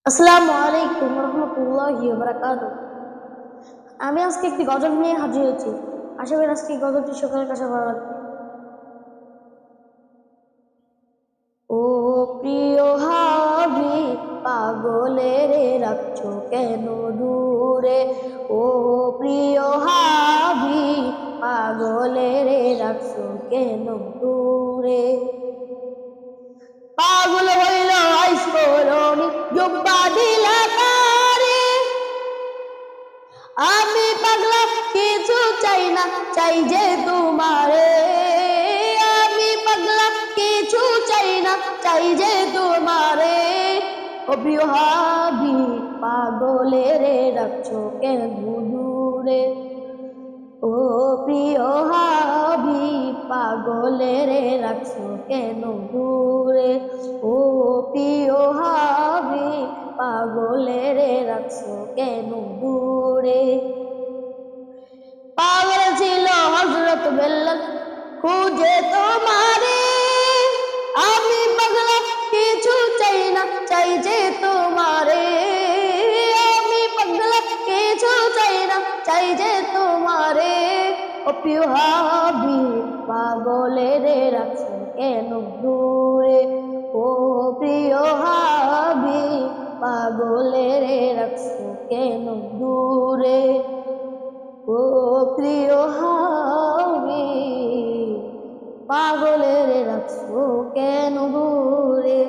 আসসালামু আলাইকুম রহমতুল্লাহি ওয়া বারাকাতুহু। আমি আজকে একটি গজল নিয়ে হাজির হয়েছি। আশা করি আজকে এই গজলটি সকলের কাছে ভালো লাগবে। ও প্রিয় হাবি, পাগলের রাখছো কেন দূরে? ও প্রিয় হাবি, পাগলের রাখছো কেন দূরে? পাগল হইল আইসকরণী জুব্বা দিলা কারে। আমি পাগলা কিছু চাই না, চাই যে তোমারে। আমি পাগলা কিছু চাই না, চাই যে তোমারে। ও প্রিয় হাবি, পাগলের রাখছো কেন দূরে? ও প্রিয় হাবি, পাগলের রাখছো কেন দূরে? ও প্রিয় হাবি, পাগলের রাখছো কেন দূরে? পাগল ছিল হযরত বেলাল, খুঁজে তোমারে। আমি পাগলা কিছু চাই না, চাই যে তোমারে। আমি পাগলা কিছু চাই না, চাই যে তোমারে। ও প্রিয় হাবি, পাগলের রাখছো কেন দূরে? ও প্রিয় হাবি, পাগলের রাখছো কেন দূরে? ও প্রিয় হাবি, পাগলের রাখছো কেন দূরে?